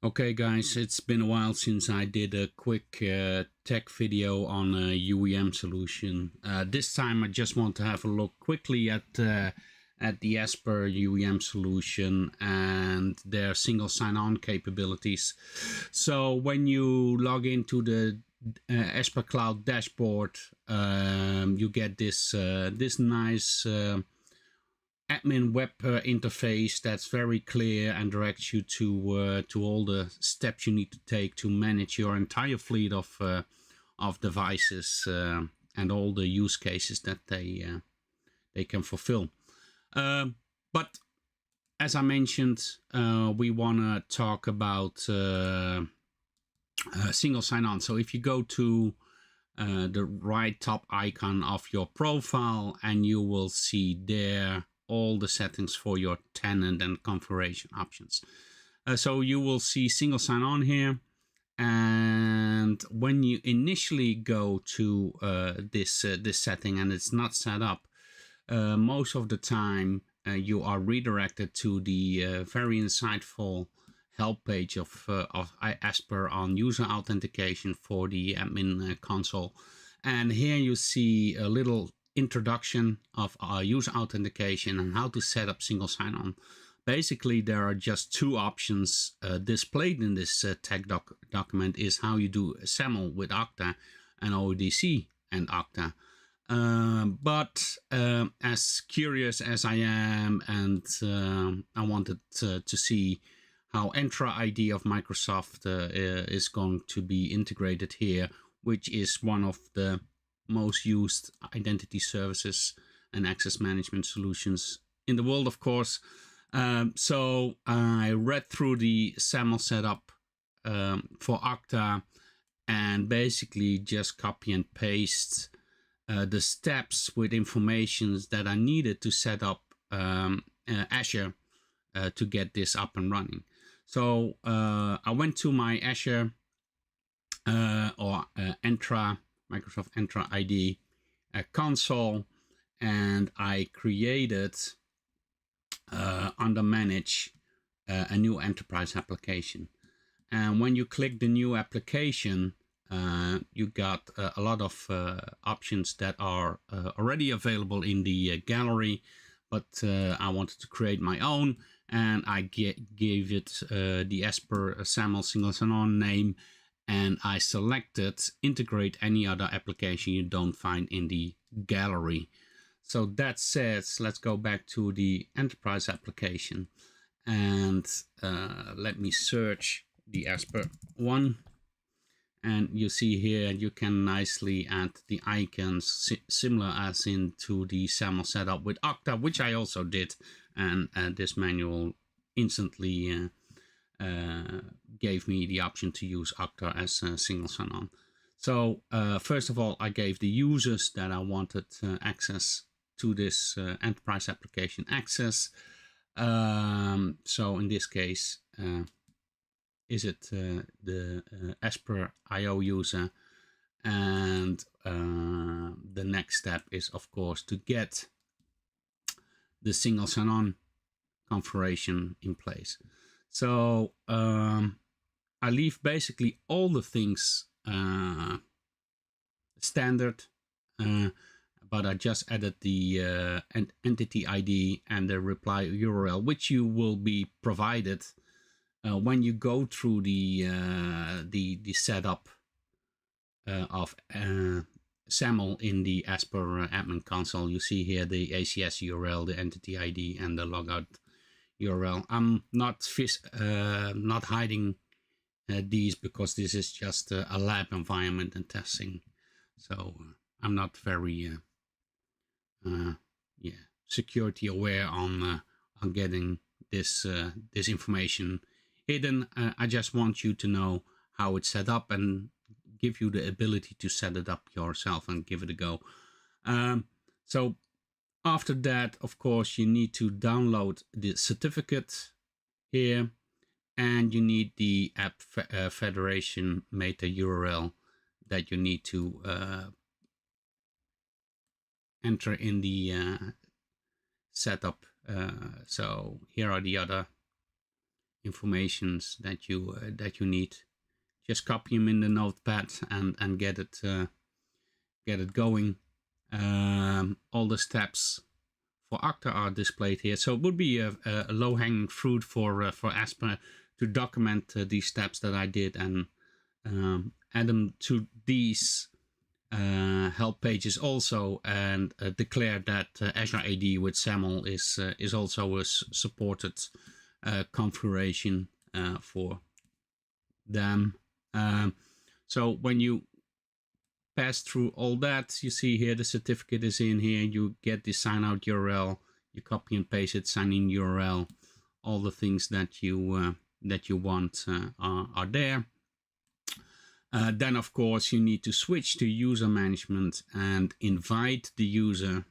Okay guys, it's been a while since I did a quick tech video on a UEM solution. This time I just want to have a look quickly at the Esper UEM solution and their single sign-on capabilities. So when you log into the Esper Cloud dashboard, you get this nice admin web interface that's very clear and directs you to all the steps you need to take to manage your entire fleet of devices and all the use cases that they can fulfill. But as I mentioned, we want to talk about single sign-on. So if you go to the right top icon of your profile, and you will see there all the settings for your tenant and configuration options. So you will see single sign-on here, and when you initially go to this setting and it's not set up, most of the time you are redirected to the very insightful help page of Esper on user authentication for the admin console. And here you see a little introduction of user authentication and how to set up single sign-on. Basically, there are just two options displayed in this tech document: is how you do SAML with Okta and ODC and Okta. But as curious as I am, and I wanted to see how Entra ID of Microsoft is going to be integrated here, which is one of the most used identity services and access management solutions in the world, of course. So I read through the SAML setup for Okta and basically just copy and paste the steps with information that I needed to set up Azure to get this up and running. So I went to my Azure Microsoft Entra ID console, and I created under Manage a new enterprise application. And when you click the new application, you got a lot of options that are already available in the gallery, but I wanted to create my own, and I gave it the Esper SAML single sign-on name, and I selected integrate any other application you don't find in the gallery. So that says, let's go back to the enterprise application, and let me search the Esper one. And you see here you can nicely add the icons similar as into the SAML setup with Okta, which I also did, and this manual instantly gave me the option to use Okta as a single sign-on. So first of all, I gave the users that I wanted access to this enterprise application access. So in this case, is it the Esper IO user? And the next step is, of course, to get the single sign-on configuration in place. So I leave basically all the things standard, but I just added the entity ID and the reply URL, which you will be provided when you go through the setup of SAML in the Esper admin console. You see here the ACS URL, the entity ID, and the logout URL. I'm not hiding these because this is just a lab environment and testing, so I'm not very security aware on getting this information hidden. I just want you to know how it's set up and give you the ability to set it up yourself and give it a go. So after that, of course, you need to download the certificate here, and you need the app federation meta URL that you need to enter in the setup. So here are the other informations that you need. Just copy them in the notepad and get it going. All the steps for Okta are displayed here, so it would be a low-hanging fruit for Esper to document these steps that I did and add them to these help pages also, and declare that Azure AD with SAML is also a supported configuration for them. So when you pass through all that, you see here the certificate is in here. You get the sign out URL, you copy and paste it, sign in URL, all the things that you want are there. Then of course you need to switch to user management and invite the user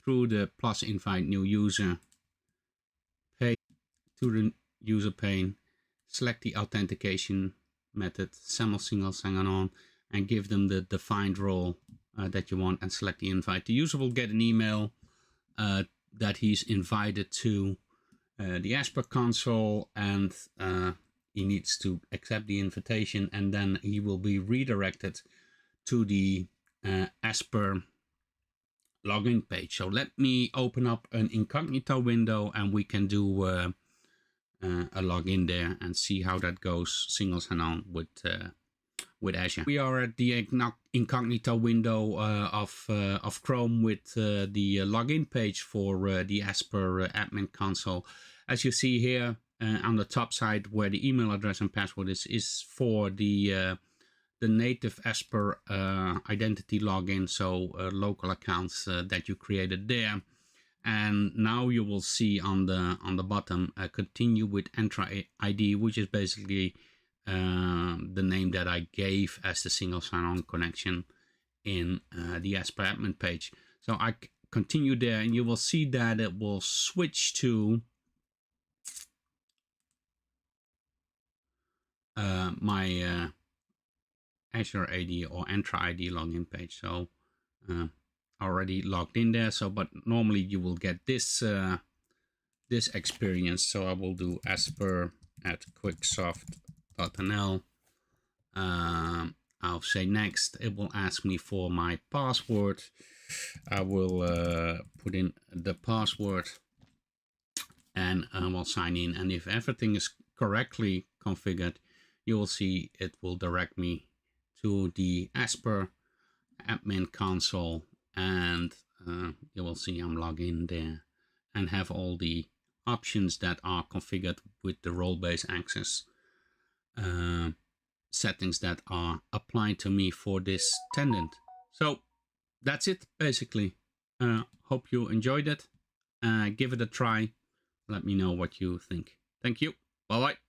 through the plus invite new user page to the user pane. Select the authentication method, SAML single sign-on, and give them the defined role that you want, and select the invite. The user will get an email that he's invited to the Esper console, and he needs to accept the invitation, and then he will be redirected to the Esper login page. So let me open up an incognito window and we can do a login there and see how that goes single sign-on with Azure. We are at the incognito window of Chrome with the login page for the Esper admin console. As you see here on the top side, where the email address and password is for the native Esper identity login, so local accounts that you created there. And now you will see on the bottom continue with EntraID, which is basically the name that I gave as the single sign-on connection in the Esper admin page. So I continue there, and you will see that it will switch to my Azure AD or EntraID login page. So already logged in there. So, but normally you will get this this experience. So I will do Esper at quicksoft.nl. I'll say next. It will ask me for my password. I will put in the password and I will sign in. And if everything is correctly configured, you will see it will direct me to the Esper admin console, and you will see I'm logged in there and have all the options that are configured with the role-based access settings that are applied to me for this tenant. So that's it basically. Hope you enjoyed it. Give it a try. Let me know what you think. Thank you. Bye bye.